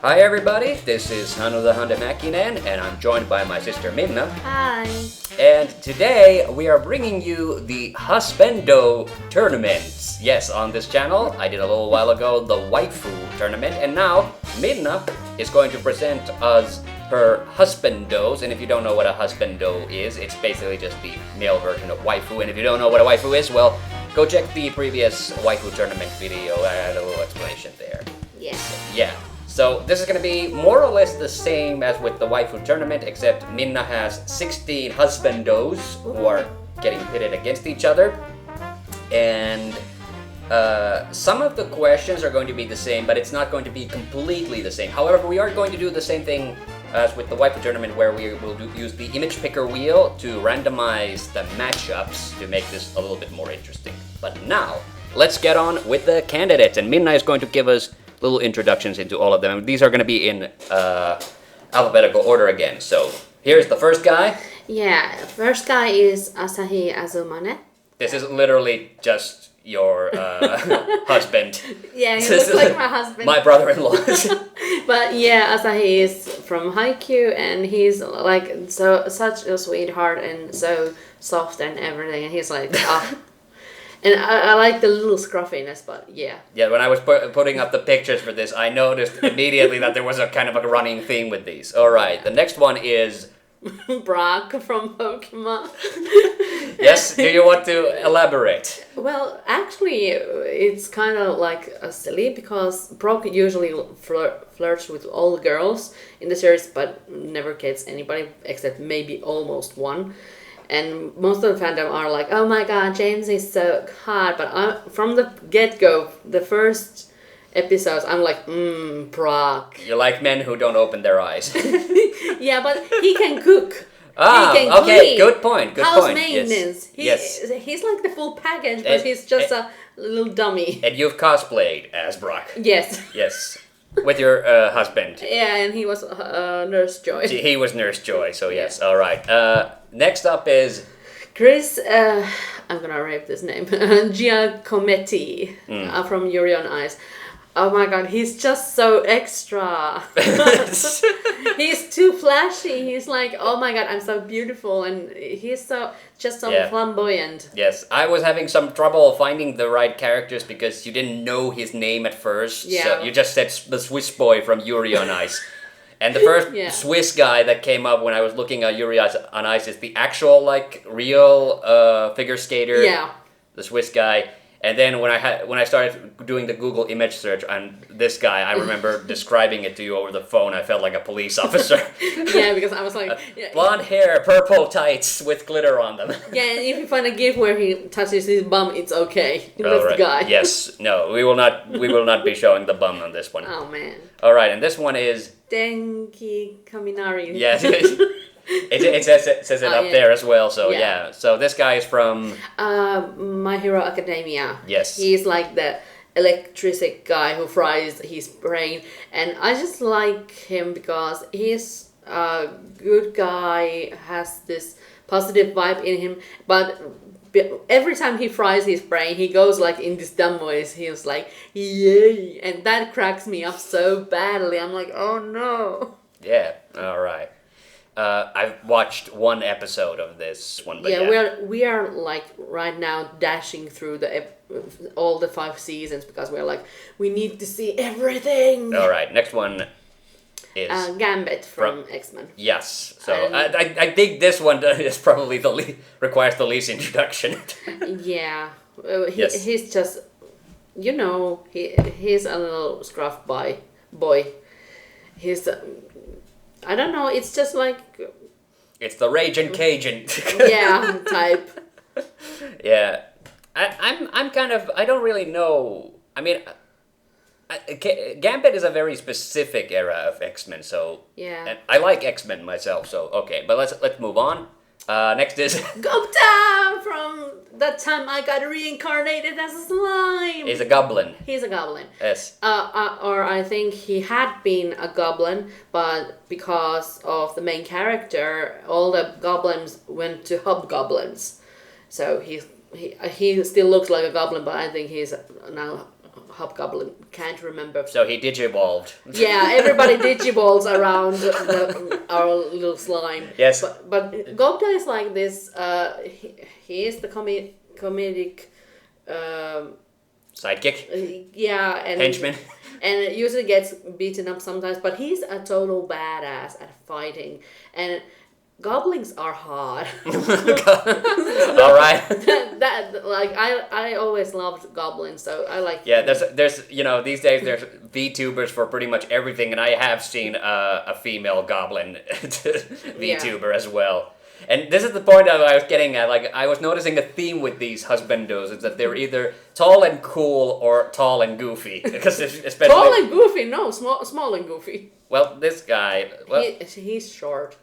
Hi everybody, this is TheHande and I'm joined by my sister Minna. Hi. And today we are bringing you the Husbando Tournament. Yes, on this channel, I did a little while ago the Waifu Tournament, and now Minna is going to present us her Husbandos. And if you don't know what a Husbando is, it's basically just the male version of Waifu. And if you don't know what a Waifu is, well, go check the previous Waifu Tournament video. I had a little explanation there. Yes. Yeah. So this is going to be more or less the same as with the Waifu Tournament, except Minna has 16 Husbandos who are getting pitted against each other. And some of the questions are going to be the same, but it's not going to be completely the same. However, we are going to do the same thing as with the Waifu Tournament, where we will use the image picker wheel to randomize the matchups to make this a little bit more interesting. But now, let's get on with the candidates, and Minna is going to give us little introductions into all of them. These are going to be in alphabetical order again. So here's the first guy. Yeah, first guy is Asahi Azumane. This is literally just your husband. Yeah, he looks like my husband. My brother-in-law. But yeah, Asahi is from Haikyuu, and he's like such a sweetheart and so soft and everything. And he's like, ah. And I like the little scruffiness, but yeah. Yeah, when I was putting up the pictures for this, I noticed immediately that there was a kind of a running theme with these. All right, the next one is Brock from Pokemon. Yes, do you want to elaborate? Well, actually, it's kind of like silly because Brock usually flirts with all the girls in the series, but never gets anybody except maybe almost one. And most of the fandom are like, oh my god, James is so hot. But from the get-go, the first episodes, I'm like, Brock. You like men who don't open their eyes. Yeah, but he can cook. Ah, he can okay, clean. Good point. House maintenance. Yes. He's like the full package, but he's just a little dummy. And you've cosplayed as Brock. Yes. Yes. With your husband. Yeah, and he was Nurse Joy. He was Nurse Joy, so yes. All right. Next up is Chris, I'm gonna rape this name, Giacometti from Yuri on Ice. Oh my god, he's just so extra. He's too flashy. He's like, oh my god, I'm so beautiful, and he's so flamboyant. Yes, I was having some trouble finding the right characters because you didn't know his name at first. Yeah. So you just said the Swiss boy from Yuri on Ice. And the first Swiss guy that came up when I was looking at Yuri on Ice is the actual, like, real figure skater. Yeah. The Swiss guy. And then when I started doing the Google image search on this guy, I remember describing it to you over the phone. I felt like a police officer. Yeah, because I was like... blonde hair, purple tights with glitter on them. Yeah, and if you find a gif where he touches his bum, it's okay. That's the guy. Yes. No, we will not be showing the bum on this one. Oh, man. All right, and this one is... Denki Kaminari. Yes. It says it up there as well, so yeah. So this guy is from... My Hero Academia. Yes. He's like the electric guy who fries his brain. And I just like him because he's a good guy, has this positive vibe in him. But every time he fries his brain, he goes like in this dumb voice. He was like, yay. And that cracks me up so badly. I'm like, oh no. Yeah, all right. I've watched one episode of this one, but we are like right now dashing through all the 5 seasons because we're like, we need to see everything. All right, next one is Gambit from X-Men. Yes, so I think this one is probably requires the least introduction. Yeah, he's just, he's a little scruff boy. He's. I don't know, it's just like... It's the Ragin' Cajun. Yeah, type. Yeah. I'm kind of... I don't really know... I mean... Gambit is a very specific era of X-Men, so... Yeah. And I like X-Men myself, so... Okay, but let's move on. Next is... Gupta from that time I got reincarnated as a slime. He's a goblin. He's a goblin. Yes. Or I think he had been a goblin, but because of the main character, all the goblins went to hobgoblins. So he still looks like a goblin, but I think he's now Hobgoblin can't remember. So he digivolved. Yeah, everybody digivolves around our little slime. Yes. But Gobda is like this. He is the comedic. Sidekick? Yeah, and Henchman? And it usually gets beaten up sometimes, but he's a total badass at fighting. And goblins are hard. All right. I always loved goblins, so I like. Yeah, there's these days there's VTubers for pretty much everything, and I have seen a female goblin VTuber as well. And this is the point that I was getting at. Like, I was noticing a theme with these husbandos is that they're either tall and cool or tall and goofy. Because especially tall and goofy, no, small and goofy. Well, this guy, he's short.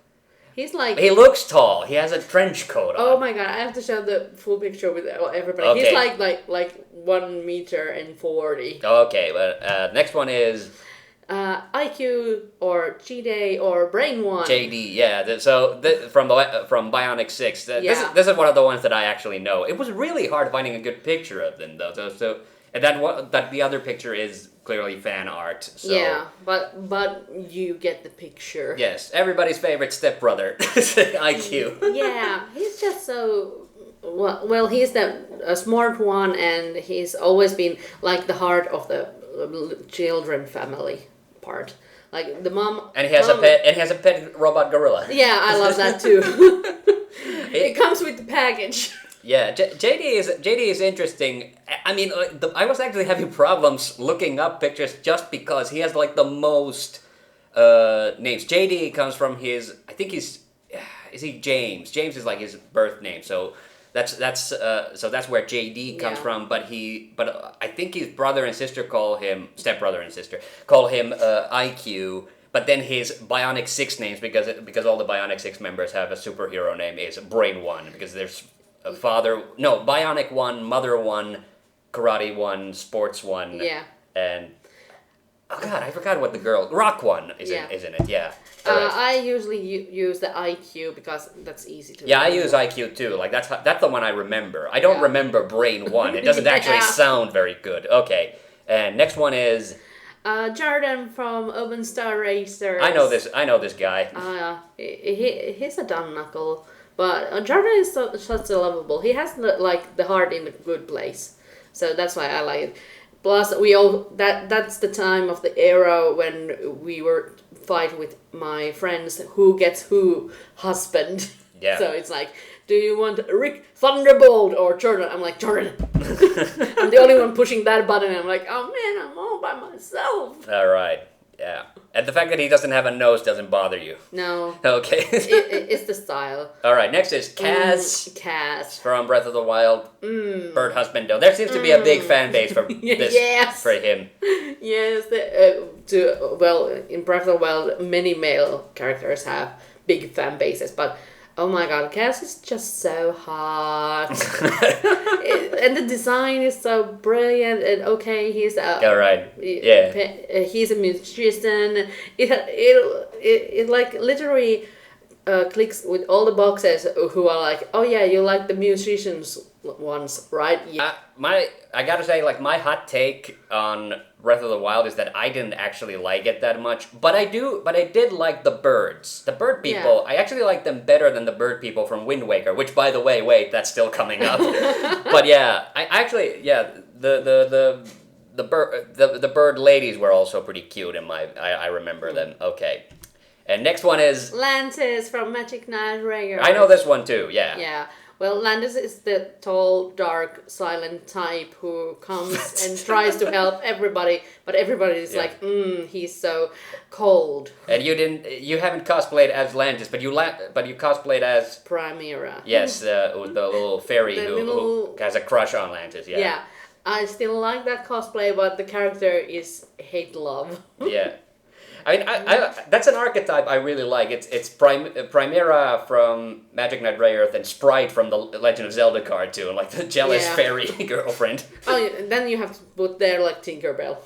He's like... He looks tall. He has a trench coat on. Oh my god, I have to show the full picture with everybody. Okay. He's like 1 meter and 40. Okay, but next one is... IQ or G-Day or Brain One. JD, yeah. From Bionic 6. This is one of the ones that I actually know. It was really hard finding a good picture of them, though. And that the other picture is clearly fan art. So. Yeah, but you get the picture. Yes, everybody's favorite stepbrother, IQ. Yeah, he's just so... Well, he's a smart one, and he's always been like the heart of the children family part. Like the mom... And he has a pet robot gorilla. Yeah, I love that too. It comes with the package. Yeah, JD is interesting. I mean, I was actually having problems looking up pictures just because he has like the most names. JD comes from his, I think is he James? James is like his birth name, so that's where JD comes from. But I think his brother and sister stepbrother and sister call him IQ. But then his Bionic 6 names, because all the Bionic 6 members have a superhero name, is Brain One, because there's Bionic 1, Mother 1, Karate 1, Sports 1. Yeah. And oh god, I forgot what the girl Rock 1 is in it. Yeah. I usually use the IQ because that's easy to. Yeah, remember. I use IQ too. Like that's the one I remember. I don't remember Brain 1. It doesn't actually sound very good. Okay. And next one is Jordan from Open Star Racers. I know this guy. He's a dumb knuckle. But Jordan is such a lovable. He has the heart in a good place, so that's why I like it. Plus, that's the time of the era when we were fight with my friends who gets who husband. Yeah. So it's like, do you want Rick Thunderbolt or Jordan? I'm like, Jordan. I'm the only one pushing that button. I'm like, oh man, I'm all by myself. All right. Yeah. And the fact that he doesn't have a nose doesn't bother you. No. Okay. It's the style. All right. Next is Kaz. Kaz from Breath of the Wild. Bird Husbando. There seems to be a big fan base for this. Yes. For him. Yes. In Breath of the Wild, many male characters have big fan bases, but oh my god, Kaz is just so hot. And the design is so brilliant. And okay, he's all right. Yeah. He's a musician. It like literally clicks with all the boxes who are like, oh yeah, you like the musicians ones, right? Yeah. I gotta say, like, my hot take on Breath of the Wild is that I didn't actually like it that much, but I did like the birds. The bird people, I actually like them better than the bird people from Wind Waker, which, by the way, wait, that's still coming up. But yeah, the bird ladies were also pretty cute I remember them. Okay. And next one is Lantis from Magic Knight Rager. I know this one too, yeah. Yeah. Well, Landis is the tall, dark, silent type who comes and tries to help everybody, but everybody is like, he's so cold. And you haven't cosplayed as Landis, but you cosplayed as Primera. Yes, the little fairy who has a crush on Landis. Yeah. Yeah, I still like that cosplay, but the character is hate love. Yeah. I mean, I that's an archetype I really like. It's Primera from Magic Knight Rayearth and Sprite from the Legend of Zelda cartoon, like the jealous fairy girlfriend. Oh, then you have to put there like Tinkerbell.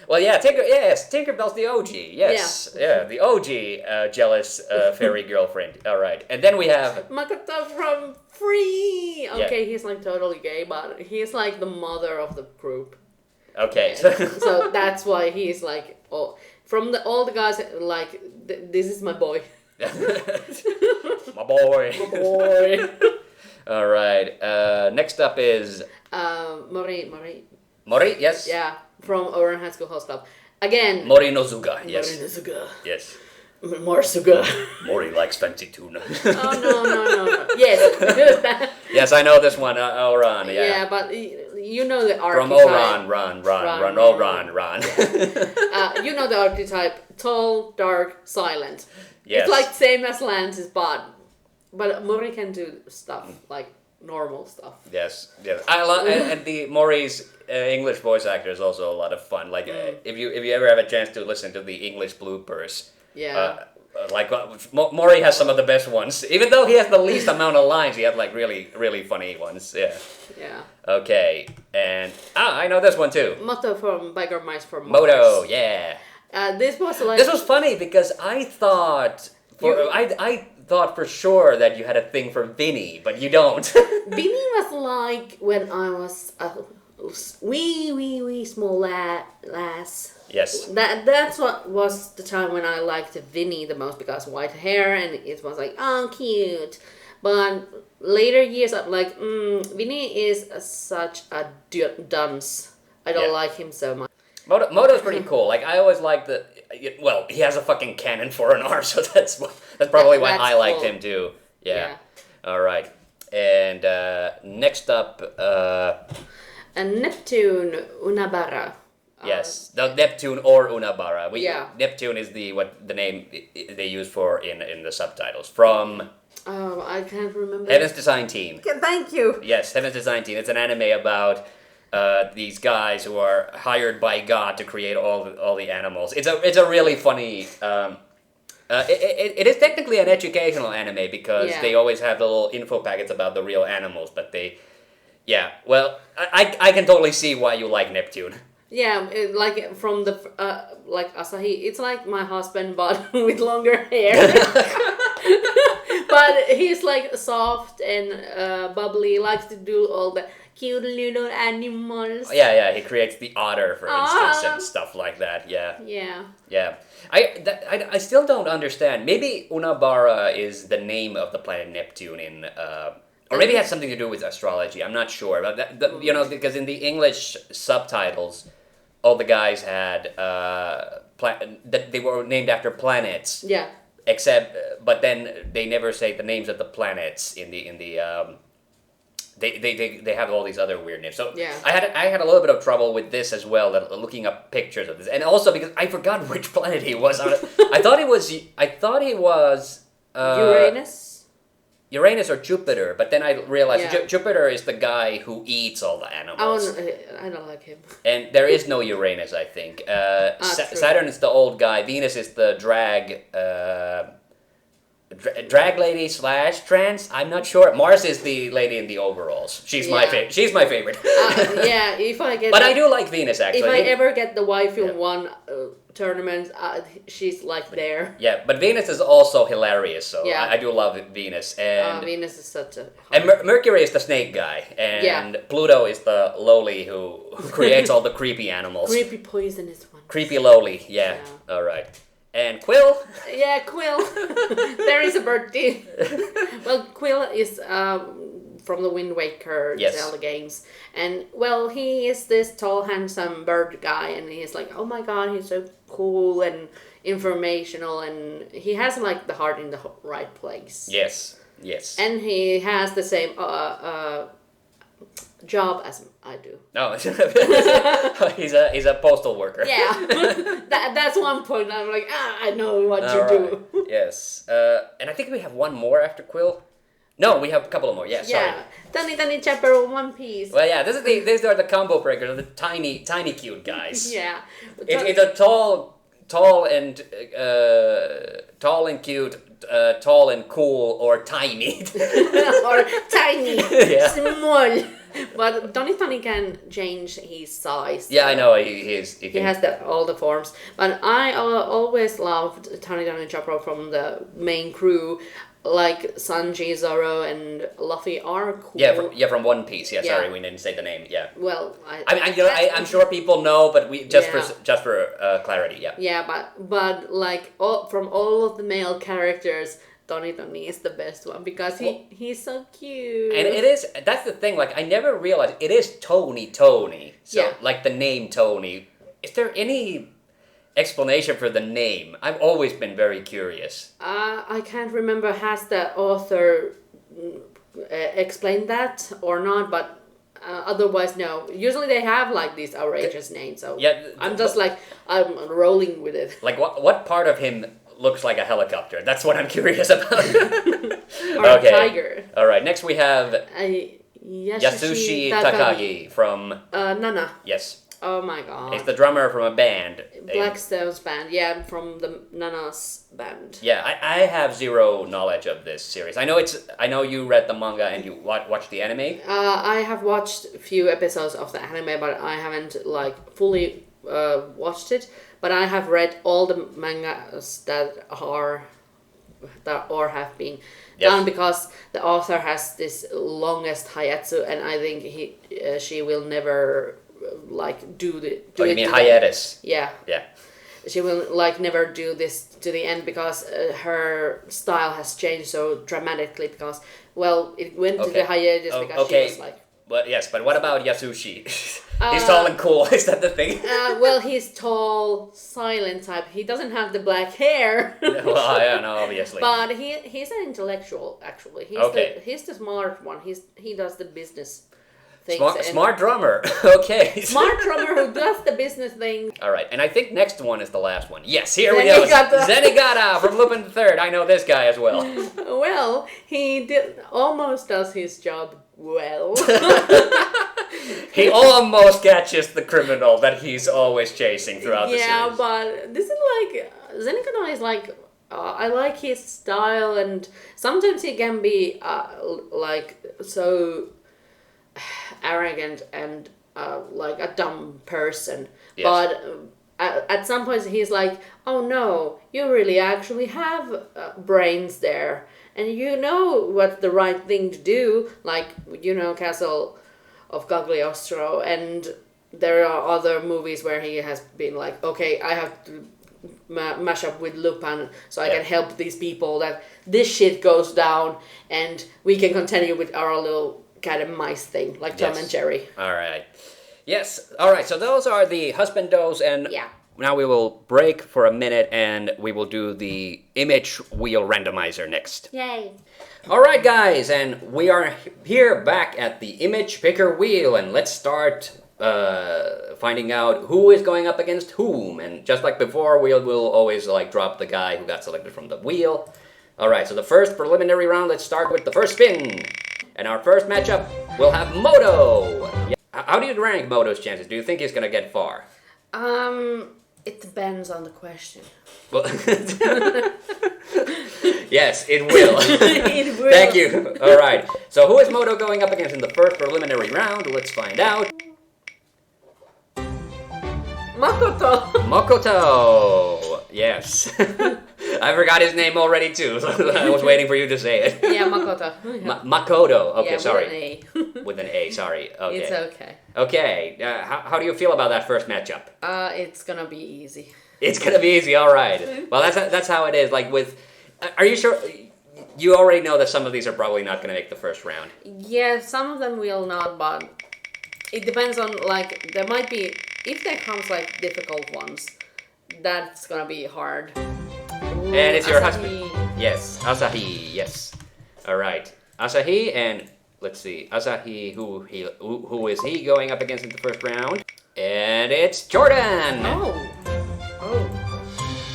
Well, yeah, Tinkerbell's the OG. Yes, yeah, the OG jealous fairy girlfriend. All right, and then we have Makoto from Free. Okay, he's like totally gay, but he's like the mother of the group. Okay. So that's why he's like, oh, from all the guys, like, this is my boy. My boy. My boy. All right. Next up is Mori. Mori. Yes. Yeah, from Oran High School Host Club. Again. Mori Nozuga. Yes. Mori Nozuga. Yes. Morsuga. Mori likes fancy tuna. Oh no. Yes. Yes, I know this one. Oran. Yeah. Yeah, but you know the archetype. From Oran, run. You know the archetype: tall, dark, silent. Yes. It's like same as Lance's, but Mori can do stuff like normal stuff. Yes. I love and the Mori's English voice actor is also a lot of fun. Like if you ever have a chance to listen to the English bloopers. Yeah. Mori has some of the best ones. Even though he has the least amount of lines, he has like really funny ones. Yeah. Yeah. Okay. And I know this one too. Moto from Biker Mice from Mars. Moto. Yeah. This was funny because I thought I thought for sure that you had a thing for Vinny, but you don't. Vinny was like when I was a wee small lass. Yes. That's what was the time when I liked Vinny the most, because white hair and it was like, oh, cute. But later years I'm like, Vinny is such a dunce. I don't like him so much. Moto's pretty cool. Like I always liked well, he has a fucking cannon for an arm, so that's probably why I liked him too. Yeah. All right. And next up and Neptune Unabara. Yes, the Neptune or Unabara. Neptune is the name they use for in the subtitles from. Oh, I can't remember. Heaven's Design Team. Thank you. Yes, Heaven's Design Team. It's an anime about these guys who are hired by God to create all the animals. It's a really funny. It is technically an educational anime because they always have the little info packets about the real animals, but they. Yeah, well, I can totally see why you like Neptune. Yeah, like from the like Asahi, it's like my husband but with longer hair. But he's like soft and bubbly, likes to do all the cute little animals. Yeah, he creates the otter, for instance, and stuff like that. Yeah. I still don't understand. Maybe Unabara is the name of the planet Neptune in. Or maybe it has something to do with astrology. I'm not sure, but because in the English subtitles, all the guys had they were named after planets. Yeah. But then they never say the names of the planets in the they have all these other weird names. So I had a little bit of trouble with this as well, looking up pictures of this, and also because I forgot which planet he was on. I thought he was Uranus or Jupiter, but then I realized Jupiter is the guy who eats all the animals. Oh, I don't like him. And there is no Uranus, I think. Saturn is the old guy. Venus is the drag lady / trans. I'm not sure. Mars is the lady in the overalls. She's my favorite. She's my favorite. If I get. But I do like Venus actually. If I ever get the Waifu tournament, she's like there. Yeah, but Venus is also hilarious, so I do love Venus. And Venus is such a... And Mercury is the snake guy, and Pluto is the lowly who creates all the creepy animals. Creepy poisonous ones. Creepy lowly, yeah. Alright. And Quill? Yeah, Quill. There is a birthday. Well, Quill is from the Wind Waker Zelda games. And, well, he is this tall, handsome bird guy, and he's like, oh my god, he's so cool and informational, and he has, like, the heart in the right place. Yes. And he has the same job as I do. No, he's a postal worker. Yeah, that's one point. I'm like, I know what you do. Yes, and I think we have one more after Quill. No, we have a couple more. Yeah, sorry. Tiny Chopper, One Piece. Well, yeah, these are the combo breakers, the tiny cute guys. Yeah, it's a tall and cute. Tall and cool, or tiny. Or tiny, small. But Donny can change his size. Yeah, I know. He has all the forms. But I always loved Tony Chopra from the main crew. Like Sanji, Zoro, and Luffy are cool. Yeah, from One Piece. Yeah, Yeah. sorry, we didn't say the name. Yeah. Well, I'm sure people know, but we just for clarity. Yeah. Yeah, but like from all of the male characters, Donny is the best one because he's so cute. And that's the thing. Like I never realized it is Tony. So like the name Tony. Is there any explanation for the name? I've always been very curious. I can't remember has the author explained that or not, but otherwise no. Usually they have like these outrageous names, so I'm rolling with it. Like what part of him looks like a helicopter? That's what I'm curious about. Or a tiger. All right. Next we have Yasushi Takagi from Nana. Yes. Oh my god. He's the drummer from a band. Blackstone's band, yeah, from the Nana's band. Yeah, I have zero knowledge of this series. I know you read the manga and you watched the anime. I have watched a few episodes of the anime, but I haven't like fully watched it. But I have read all the mangas that have been done because the author has this longest hiatsu, and I think she will never like do you mean hiatus? Yeah. She will like never do this to the end because her style has changed so dramatically because it went to the hiatus because she was like. But what about Yasushi? He's tall and cool. Is that the thing? He's tall, silent type. He doesn't have the black hair. Well, yeah, no, obviously. But he's an intellectual actually. He's the smart one. He does the business. Smart drummer. Okay. Smart drummer who does the business thing. All right, and I think next one is the last one. Yes, here we go. Zenigata from Lupin III. I know this guy as well. Well, he almost does his job well. He almost catches the criminal that he's always chasing throughout the series. Yeah, but this is like Zenigata is like. I like his style, and sometimes he can be like so arrogant and like a dumb person. Yes. But at some point he's like, oh no, you really actually have brains there. And you know what's the right thing to do. Like, Castle of Cagliostro. And there are other movies where he has been like, okay, I have to mash up with Lupin so I can help these people that this shit goes down and we can continue with our little cat and mice thing, like Tom and Jerry. All right. Yes. All right. So those are the Husbandos, and now we will break for a minute, and we will do the image wheel randomizer next. Yay! All right, guys, and we are here back at the image picker wheel, and let's start finding out who is going up against whom. And just like before, we'll always like drop the guy who got selected from the wheel. All right. So the first preliminary round. Let's start with the first spin. And our first matchup will have Moto. How do you rank Moto's chances? Do you think he's gonna get far? It depends on the question. Well, yes, it will. It will. Thank you. All right. So who is Moto going up against in the first preliminary round? Let's find out. Makoto. Yes. I forgot his name already too. So I was waiting for you to say it. Yeah, Makoto. Makoto. Okay, sorry. With an A. With an A. Sorry. Okay. It's okay. Okay. How do you feel about that first matchup? It's gonna be easy. It's gonna be easy. All right. Well, that's how it is. Like with, are you sure? You already know that some of these are probably not gonna make the first round. Yeah, some of them will not, but it depends on like there might be if there comes like difficult ones, that's gonna be hard. Ooh, and it's your Asahi. husband. Yes, Asahi. Yes. All right, Asahi, and let's see, Asahi. Who is he going up against in the first round? And it's Jordan. Oh.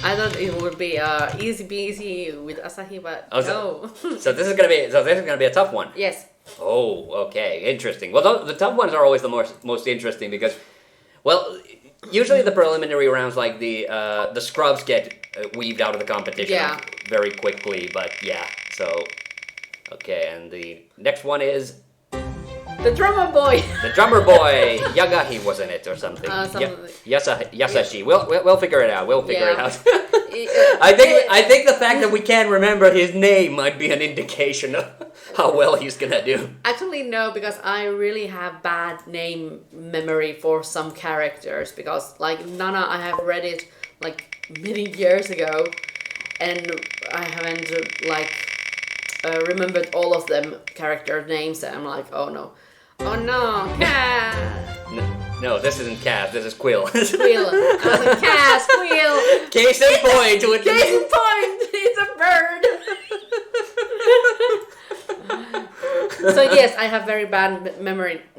I thought it would be easy peasy with Asahi, but no. So this is gonna be a tough one. Yes. Oh, okay, interesting. Well, the tough ones are always the most interesting because, well, usually the preliminary rounds, like the scrubs get weaved out of the competition very quickly. But yeah, so okay, and the next one is The drummer boy. The drummer boy, Yagahi was in it or something. Yasashi. We'll figure it out. We'll figure it out. I think the fact that we can't remember his name might be an indication of how well he's gonna do. Actually, no, because I really have bad name memory for some characters. Because like Nana, I have read it like many years ago, and I haven't remembered all of them character names. And I'm like, oh no, Cass. No, this isn't Cass. This is Quill. Quill. I was like, Cass, Quill. Case in point. Case in point. It's a bird. So yes, I have very bad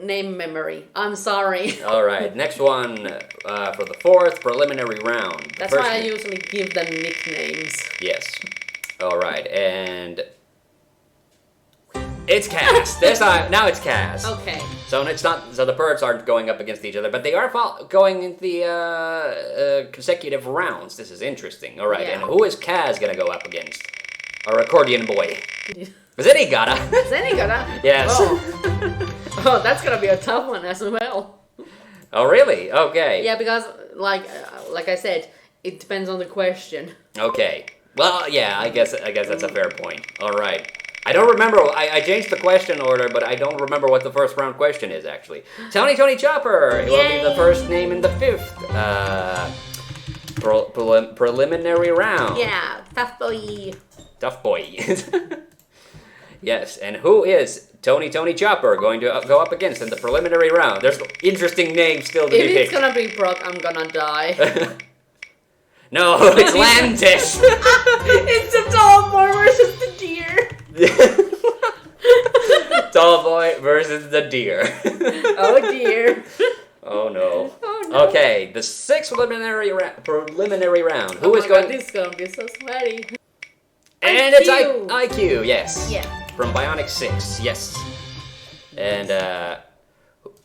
name memory. I'm sorry. All right, next one for the fourth preliminary round. That's why I usually give them nicknames. Yes. All right, and it's Cass. Now it's Cass. Okay. So it's not. So the birds aren't going up against each other, but they are going in the consecutive rounds. This is interesting. All right, Yeah. and who is Cass gonna go up against? Our accordion boy. Zenigata. Zenigata? Yes. Oh, that's gonna be a tough one as well. Oh, really? Okay. Yeah, because like I said, it depends on the question. Okay. Well, yeah, I guess that's a fair point. All right. I don't remember. I changed the question order, but I don't remember what the first round question is actually. Tony Chopper. It will be the first name in the fifth preliminary round. Yeah, tough boy. Tough boy. Yes, and who is Tony Chopper going to go up against in the preliminary round? There's interesting names still to be picked. If it's gonna be Brock, I'm gonna die. No, it's Lantis. It's the tall boy versus the deer. Tall boy versus the deer. Oh dear. Oh no. Oh no. Okay, the sixth preliminary round. Who is God, going? this is gonna be so sweaty. And IQ. it's IQ. Yes. Yeah. From Bionic 6. Yes. And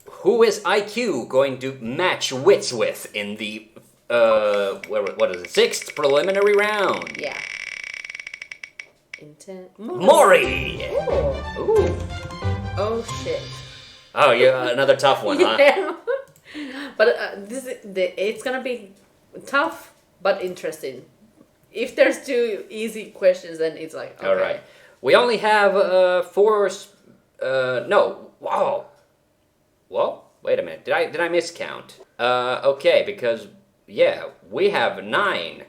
who is IQ going to match wits with in the what is it? Sixth preliminary round? Yeah. Mori. Ooh. Oh shit. Oh, yeah, another tough one, huh? Yeah. But it's gonna be tough but interesting. If there's two easy questions, then it's like okay. All right. We only have four. No. Wow. Well, wait a minute. Did I miscount? Okay, because yeah, we have 9.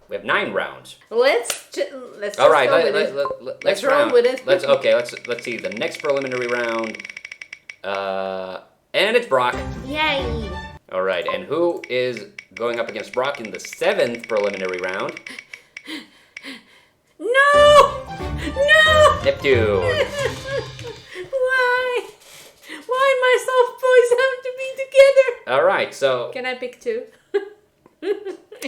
We have 9 rounds. Let's All right. Let's roll with it. Let's see the next preliminary round. And it's Brock. Yay! All right. And who is going up against Brock in the 7th preliminary round? No! Neptune. Why? Why my soft boys have to be together? All right. So Can I pick 2?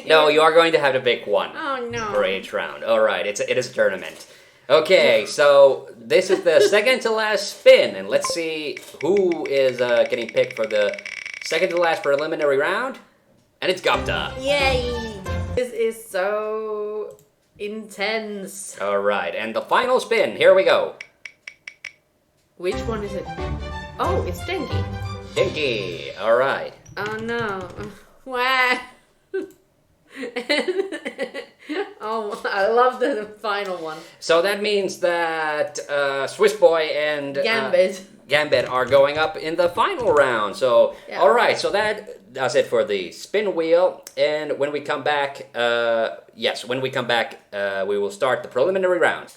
no, you are going to have to pick one. Oh no. For each round. All right. It is a tournament. Okay. So this is the second to last spin, and let's see who is getting picked for the second to last preliminary round. And it's Gupta. Yay! This is so intense. All right, and the final spin. Here we go. Which one is it? Oh, it's Denki. Dinky. All right. Oh no. Why? Oh, I love the final one. So that means that Swiss Boy and Gambit are going up in the final round. So, Yeah. all right. So that's it for the spin wheel. And when we come back, we will start the preliminary round.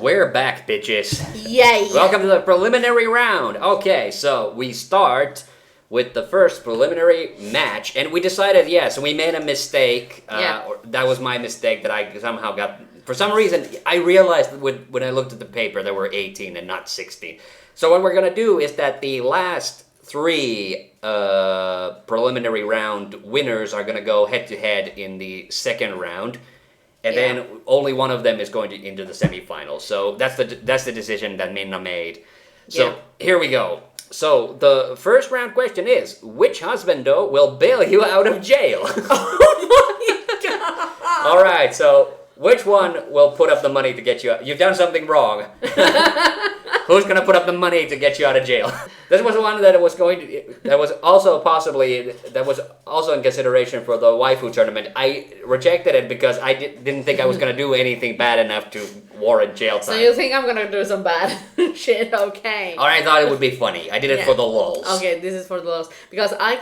We're back, bitches. Yay! Welcome to the preliminary round. Okay, so we start with the first preliminary match, and we decided, yes, we made a mistake. Or that was my mistake that I somehow got. For some reason, I realized when I looked at the paper there were 18 and not 16. So what we're gonna do is that the last 3 preliminary round winners are gonna go head to head in the second round. And then only one of them is going into the semifinals. So that's the decision that Minna made. So here we go. So the first round question is, which husbando will bail you out of jail? Oh my god! All right, so which one will put up the money to get you out? You've done something wrong. Who's gonna put up the money to get you out of jail? This was one that was also in consideration for the Waifu Tournament. I rejected it because I didn't think I was gonna do anything bad enough to warrant jail time. So you think I'm gonna do some bad shit? Okay. Or I thought it would be funny. I did it for the lulz. Okay, this is for the lulz because I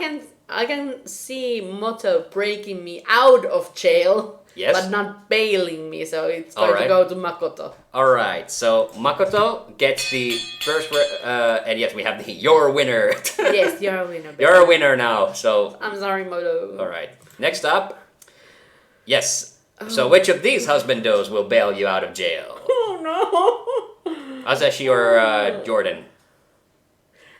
can see Moto breaking me out of jail. Yes. But not bailing me, so it's going to go to Makoto. Alright, so Makoto gets the first, and yes, we have the your winner. Yes, you're a winner. Baby. You're a winner now, so. I'm sorry, Moto. Alright, next up. Yes, so which of these husbandos will bail you out of jail? Oh no! Asashi or Jordan?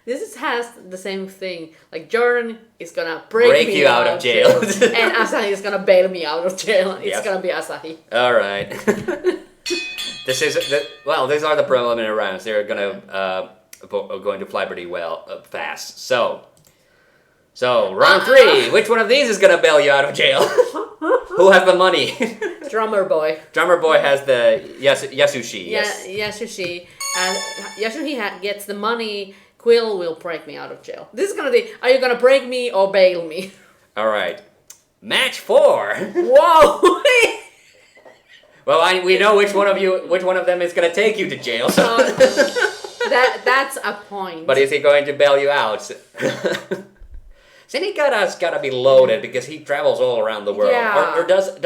This has the same thing. Like Jordan is gonna break me you out of jail. And Asahi is gonna bail me out of jail. It's gonna be Asahi. Alright. These are the preliminary rounds. They're going to fly pretty well, fast. So round 3. Which one of these is gonna bail you out of jail? Who has the money? Drummer boy. Drummer boy has the Yasushi. Yes. Yasushi. And Yasushi gets the money. Quill will break me out of jail. This is gonna be, are you gonna break me or bail me? Alright. Match 4! Whoa! Well, we know which one of them is gonna take you to jail, so... that's a point. But is he going to bail you out? Senigata's gotta be loaded because he travels all around the world. Yeah. Or does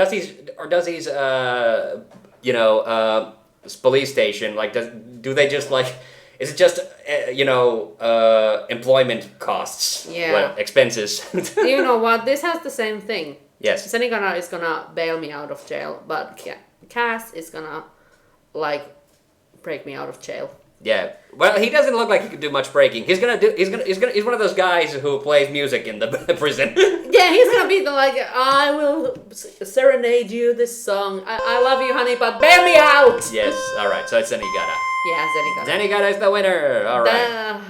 his police station, like, do they just, like... Is it just, employment costs? Yeah. Well, expenses. You know what? This has the same thing. Yes. Senigata is gonna bail me out of jail, but Cass is gonna, break me out of jail. Yeah. Well, he doesn't look like he could do much breaking. He's one of those guys who plays music in the prison. Yeah, he's gonna be I will serenade you this song. I love you, honey, but bail me out! Yes, alright, so it's Senigata. Yeah, Senigata. Senigata is the winner! Alright.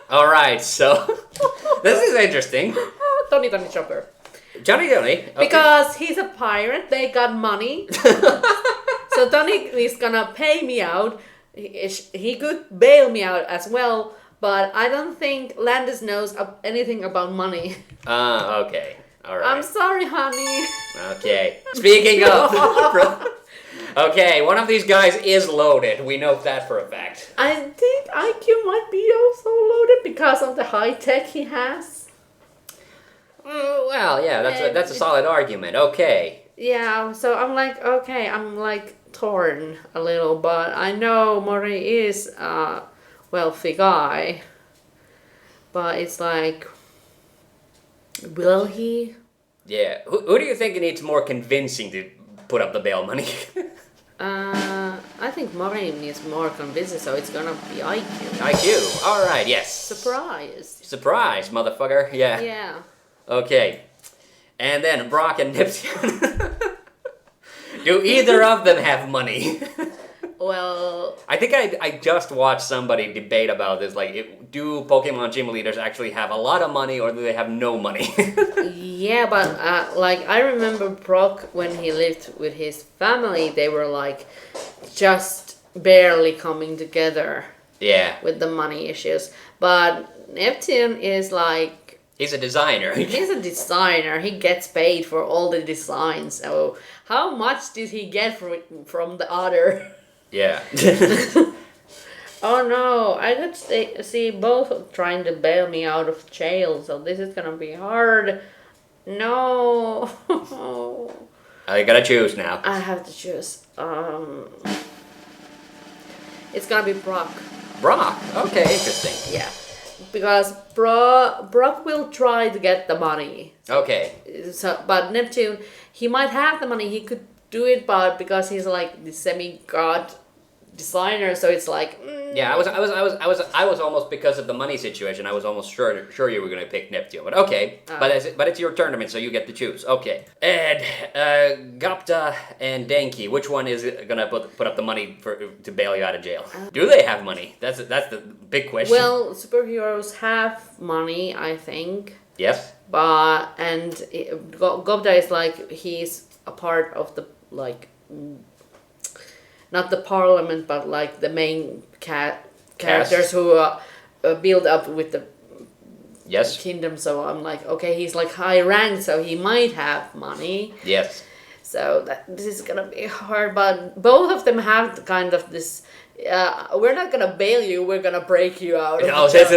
Alright, so this is interesting. Tony Chopper. Johnny. Okay. Because he's a pirate, they got money. So Tony is gonna pay me out. He could bail me out as well, but I don't think Landis knows anything about money. Okay. Alright. I'm sorry, honey. Okay. Speaking of... Okay, one of these guys is loaded. We know that for a fact. I think IQ might be also loaded because of the high tech he has. Well, yeah, that's a solid argument. Okay. Yeah, so I'm torn a little, but I know Mori is a wealthy guy. But it's will he? Yeah. Who do you think needs more convincing to put up the bail money? I think Mori needs more convincing, so it's gonna be IQ. IQ. Alright, yes. Surprise, motherfucker. Yeah. Yeah. Okay. And then Brock and Nipsey. Do either of them have money? Well... I think I just watched somebody debate about this. Do Pokemon gym leaders actually have a lot of money or do they have no money? Yeah, but I remember Brock when he lived with his family, they were just barely coming together. Yeah. With the money issues. But Neptune is he's a designer. He's a designer. He gets paid for all the designs. So how much did he get from the other? Yeah. Oh no, I could see both trying to bail me out of jail, so this is gonna be hard. No. I gotta choose now. I have to choose. It's gonna be Brock. Brock? Okay, interesting. Yeah. Because Brock will try to get the money. Okay. So, but Neptune, he might have the money, he could do it, but because he's the semi-god designer, so it's Yeah, I was almost, because of the money situation, I was almost sure you were gonna pick Neptune, but okay. But it's your tournament, so you get to choose. Okay. And Gapta and Denki, which one is gonna put up the money to bail you out of jail? Do they have money? That's the big question. Well, superheroes have money, I think. Yes. But Gapta is he's a part of the not the parliament, but like the main characters who build up with the Yes. kingdom. So I'm like, okay, he's like high ranked, so he might have money. Yes. So this is gonna be hard, but both of them have kind of this. We're not gonna bail you. We're gonna break you out. Oh, this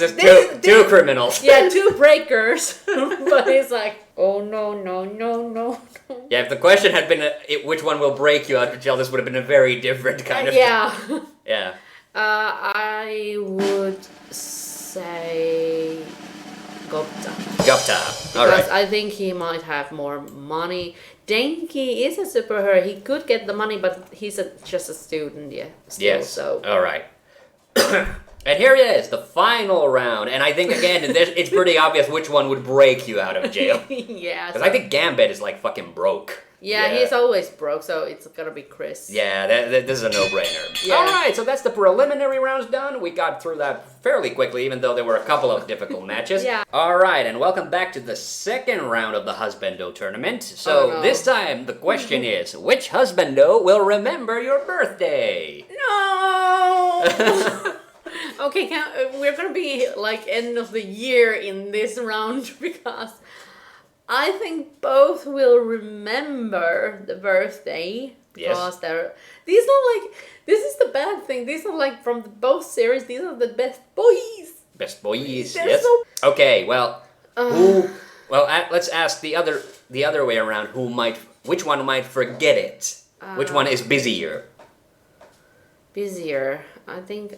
is two criminals. Yeah, two breakers. But it's like, oh no. Yeah, if the question had been which one will break you out of jail, this would have been a very different kind of. Yeah. Yeah. I would say Gopta. Gupta. All right. Because I think he might have more money. Denki is a superhero. He could get the money, but he's just a student, still, Yes. So. All right. And here it is, the final round. And I think, again, it's pretty obvious which one would break you out of jail. Yeah. Because I think Gambit is, like, fucking broke. Yeah, he's always broke, so it's gonna be Chris. Yeah, this is a no-brainer. Yeah. All right, so that's the preliminary rounds done. We got through that fairly quickly, even though there were a couple of difficult matches. Yeah. All right, and welcome back to the second round of the Husbando Tournament. So this time, the question is, which Husbando will remember your birthday? No! Okay, we're gonna be like end of the year in this round because I think both will remember the birthday. Yes. Because these are like, this is the bad thing. These are like from both series. These are the best boys. Best boys, They're yes. so- Okay, well, let's ask the other way around. Which one might forget it? Which one is busier? Busier. I think,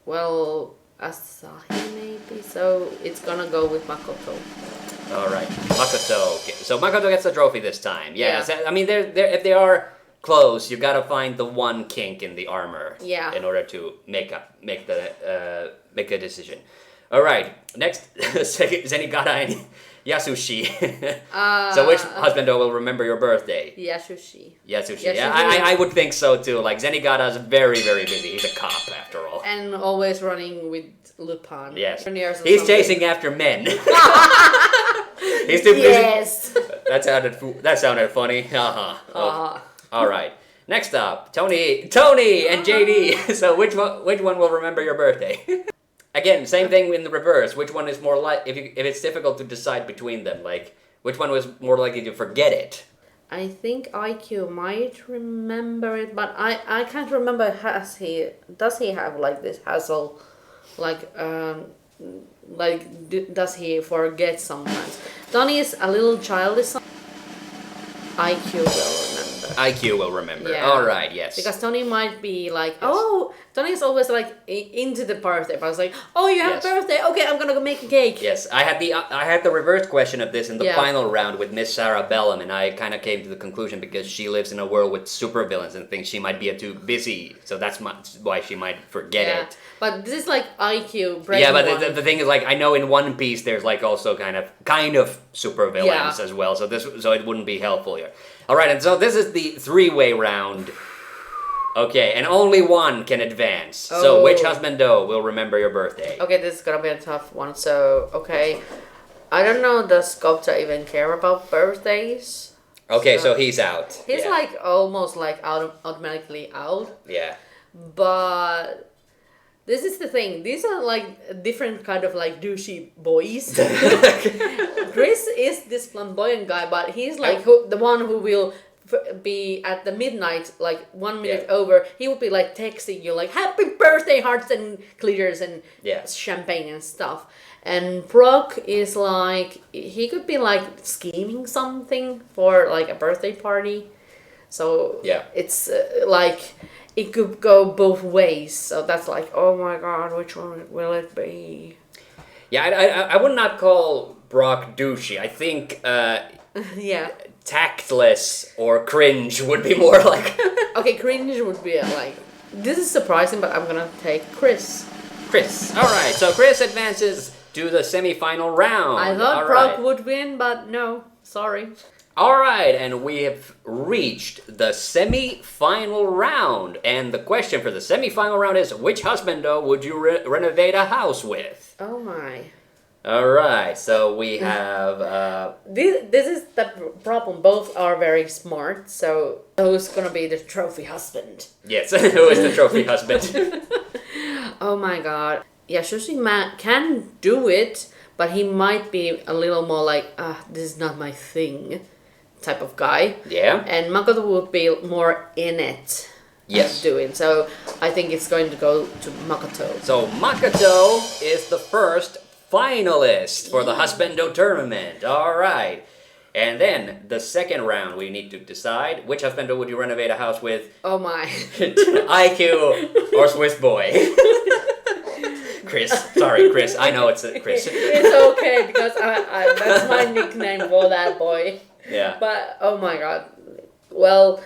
well, Asahi maybe. So it's gonna go with Makoto. All right, Makoto. Okay. So Makoto gets the trophy this time. Yeah. I mean, if they are close, you gotta find the one kink in the armor. Yeah. In order to make a decision. All right. Next, Zenigata and Yasushi. So which Husbando will remember your birthday? Yasushi. Yasushi. Yeah, I would think so too. Like Zenigata's very, very busy. He's a cop after all. And always running with Lupin. Yes. He's He's chasing after men. He's too busy. Yes. That sounded funny. All right. Next up, Tony and JD. So which one will remember your birthday? Again, same thing in the reverse. Which one is more if it's difficult to decide between them, like which one was more likely to forget it? I think IQ might remember it, but I can't remember. Does he have like this hassle, does he forget sometimes? Donnie is a little childish. IQ will remember. IQ will remember. Yeah. All right, yes. Because Tony might be like, oh, Tony is always like into the birthday. But I was like, oh, you have a birthday? Okay, I'm gonna go make a cake. Yes, I had the reverse question of this in the final round with Miss Sarah Bellum, and I kind of came to the conclusion because she lives in a world with supervillains and thinks she might be too busy, so that's why she might forget it. But this is like IQ. Yeah, but the thing is, like, I know in One Piece there's like also kind of supervillains as well, so it wouldn't be helpful here. All right, and so this is the three-way round. Okay, and only one can advance. So which Husbando will remember your birthday? Okay, this is gonna be a tough one. So, okay. I don't know, does Gopta even care about birthdays? Okay, so he's out. He's like almost like automatically out. Yeah. But this is the thing. These are like different kind of like douchey boys. Chris is this flamboyant guy, but he's like the one who will be at the midnight, like 1 minute over. He will be like texting you like happy birthday hearts and glitters and champagne and stuff. And Brock is like, he could be like scheming something for like a birthday party. So it's like it could go both ways. So that's like, oh my god, which one will it be? Yeah, I would not call Brock douchey. I think tactless or cringe would be more like. Okay, cringe would be like, this is surprising, but I'm gonna take Chris. All right, so Chris advances to the semi-final round. I thought Brock would win, but no, sorry. All right, and we have reached the semi-final round. And the question for the semi-final round is, which Husbando would you renovate a house with? Oh my. All right, so we have. This is the problem. Both are very smart, so who's gonna be the trophy husband? Yes, who is the trophy husband? Oh my god. Yeah, Shushima can do it, but he might be a little more like, this is not my thing type of guy. Yeah. And Makoto would be more in it. Yes. Doing. So I think it's going to go to Makoto. So Makoto is the first finalist for the Husbando Tournament. All right. And then the second round, we need to decide which husbando would you renovate a house with? Oh my. IQ or Swiss boy? Chris. Sorry, Chris. I know it's Chris. It's okay because I that's my nickname for that boy. Yeah. But oh my god. Well,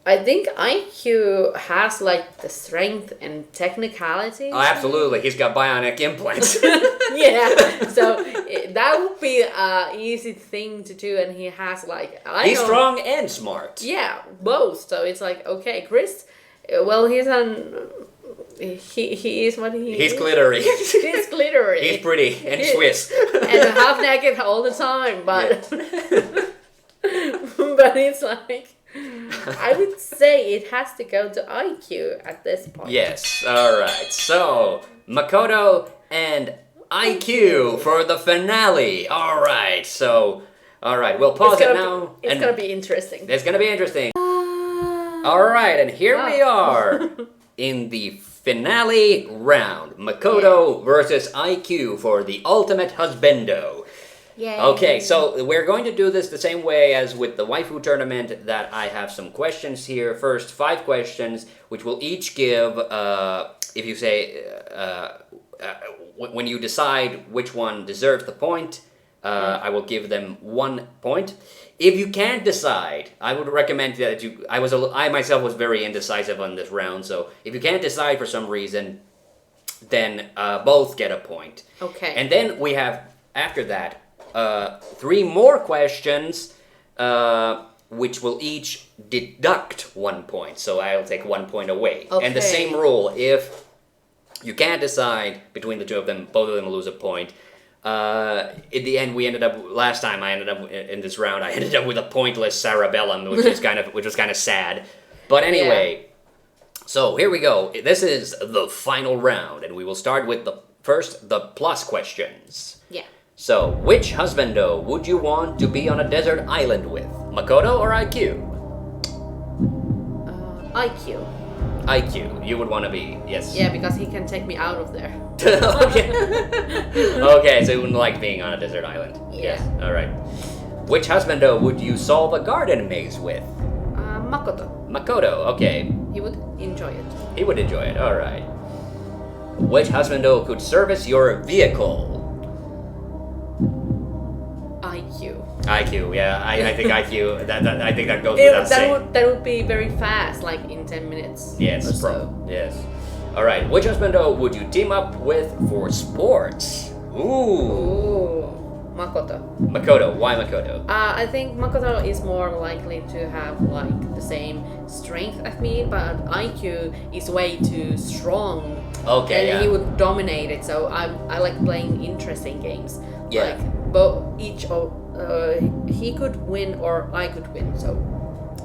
I think IQ has like the strength and technicality. Oh, absolutely. He's got bionic implants. Yeah. So that would be an easy thing to do, and he has like He's strong and smart. Yeah, both. So it's like okay, Chris. Well, he's he is what he He's is. glittery. He's glittery. He's pretty and Swiss. And half naked all the time, but but it's like I would say it has to go to IQ at this point. Yes. All right. So Makoto and IQ for the finale. All right. So all right. We'll pause it now. It's gonna be interesting. It's gonna be interesting. All right, and here we are in the finale round. Makoto versus IQ for the ultimate husbando. Yay. Okay, so we're going to do this the same way as with the Waifu Tournament, that I have some questions here. First, 5 questions, which will each give, if you say, when you decide which one deserves the point, I will give them 1 point. If you can't decide, I would recommend that I myself was very indecisive on this round, so if you can't decide for some reason, then both get a point. Okay. And then we have, after that, 3 more questions, which will each deduct 1 point. So I'll take 1 point away. Okay. And the same rule, if you can't decide between the two of them, both of them lose a point. In the end, last time I ended up in this round, I ended up with a pointless Cerebellum, which was kind of sad. But anyway, So here we go. This is the final round, and we will start with the plus questions. Yeah. So, which husbando would you want to be on a desert island with? Makoto or IQ? IQ. IQ. You would want to be, yes. Yeah, because he can take me out of there. Okay. Okay, so you wouldn't like being on a desert island. Yeah. Yes. All right. Which husbando would you solve a garden maze with? Makoto. Makoto. Okay. He would enjoy it. He would enjoy it. All right. Which husbando could service your vehicle? IQ. IQ. Yeah, I think IQ. I think that goes without saying. That would be very fast, like in 10 minutes. Yes, or so. Yes. All right. Which husbando would you team up with for sports? Ooh. Makoto. Makoto. Why Makoto? I think Makoto is more likely to have like the same strength as me, but IQ is way too strong. Okay. And he would dominate it. So I like playing interesting games. Yeah. Like he could win or I could win. So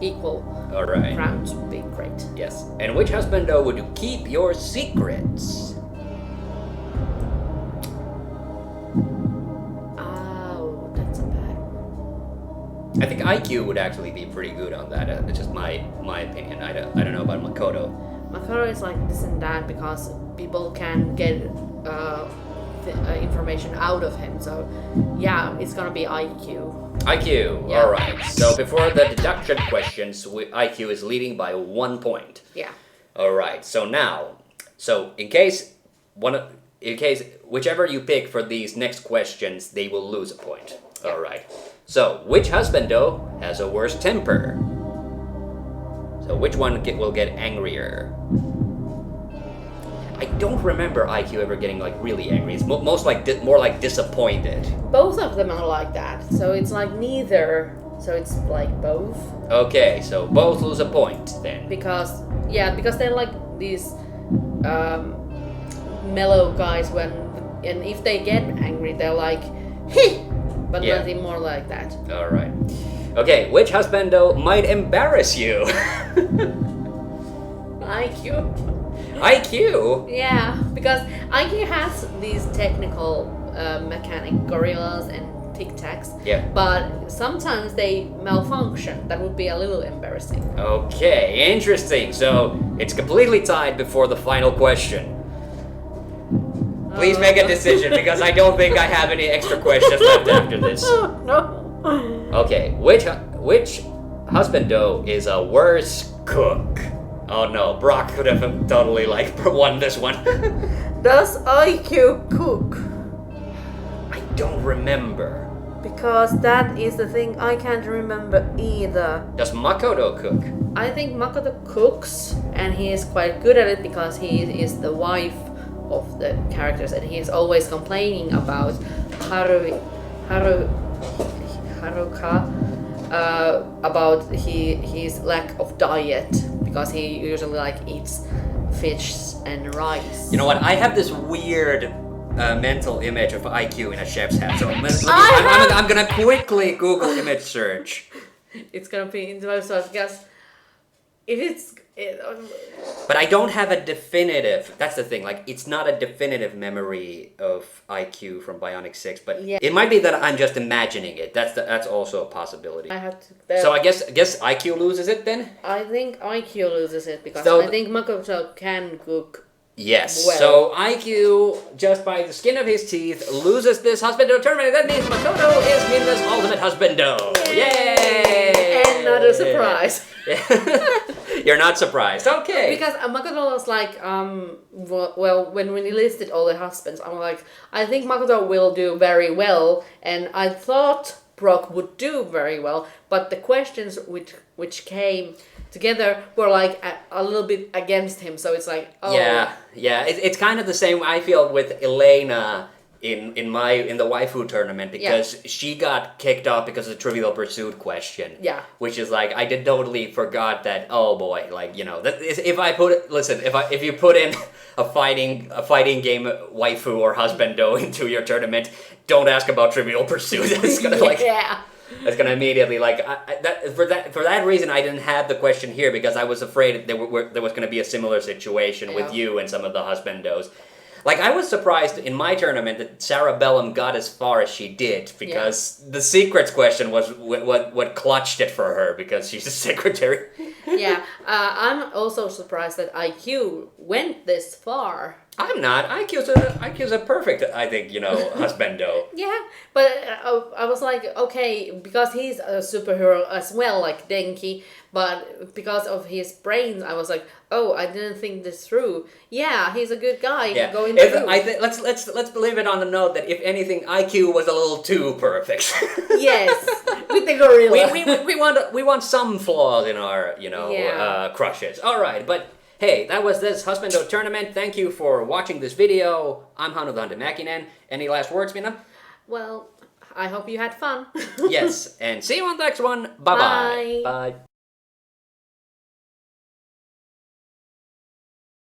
equal. All right. Rounds would be great. Yes. And which husbando would you keep your secrets? I think IQ would actually be pretty good on that. It's just my opinion. I don't know about Makoto. Makoto is like this and that because people can get information out of him. So yeah, it's gonna be IQ. IQ. Yeah. All right. So before the deduction questions, IQ is leading by 1 point. Yeah. All right. So now, in case whichever you pick for these next questions, they will lose a point. Yeah. All right. So, which husbando has a worse temper? So, which one will get angrier? I don't remember IQ ever getting like really angry. It's more like disappointed. Both of them are like that. So it's like neither. So it's like both. Okay, so both lose a point then. Because they're like these mellow guys when and if they get angry, they're like, "Heh," but Yeah. nothing more like that. All right. Okay, which husbando might embarrass you? IQ. IQ? Yeah, because IQ has these technical mechanic gorillas and tic tacs. Yeah. But sometimes they malfunction. That would be a little embarrassing. Okay, interesting. So it's completely tied before the final question. Please make a decision because I don't think I have any extra questions left after this. No. Okay, which husbando is a worse cook? Oh no, Brock could have totally like won this one. Does IQ cook? I don't remember. Because that is the thing I can't remember either. Does Makoto cook? I think Makoto cooks, and he is quite good at it because he is the wife of the characters, and he is always complaining about Haruka about his lack of diet because he usually like eats fish and rice. You know what? I have this weird mental image of IQ in a chef's hat. So I'm gonna quickly Google image search. It's gonna be in the website because if it's. But I don't have a definitive. That's the thing. Like, it's not a definitive memory of IQ from Bionic 6. But Yeah. it might be that I'm just imagining it. That's also a possibility. I have to. So I guess IQ loses it then. I think IQ loses it because So I think Makoto can cook. Yes. Well. So IQ, just by the skin of his teeth, loses this Husbando Tournament. That means Makoto is Minna's ultimate husbando. Yay! And not a surprise. You're not surprised. Okay. Because Makoto was like, well, when we listed all the husbands, I'm like, I think Makoto will do very well, and I thought Brock would do very well, but the questions which came together were like a little bit against him, so it's like, oh. Yeah. It's kind of the same I feel with Elena in the Waifu Tournament because she got kicked off because of the Trivial Pursuit question. Yeah. Which is like I did totally forgot that. Oh boy, like you know, if you put in a fighting game waifu or husbando into your tournament, don't ask about Trivial Pursuit. It's gonna like. Yeah. That's gonna immediately like for that reason I didn't have the question here because I was afraid there was gonna be a similar situation with you and some of the husbandos. Like I was surprised in my tournament that Sarah Bellum got as far as she did because the secrets question was what clutched it for her because she's a secretary. Yeah, I'm also surprised that IQ went this far. I'm not. IQ's a perfect, I think, husbando. Yeah, but I was like, okay, because he's a superhero as well, like Denki, but because of his brains, I was like, oh, I didn't think this through. Yeah, he's a good guy. Going through. Let's leave it on the note that if anything, IQ was a little too perfect. Yes, with the gorilla. we want some flaws in our crushes. All right, but. Hey, that was this Husbando Tournament. Thank you for watching this video. I'm TheHande Mäkinen. Any last words, Minna? Well, I hope you had fun. Yes, and see you on the next one. Bye-bye. Bye. Bye.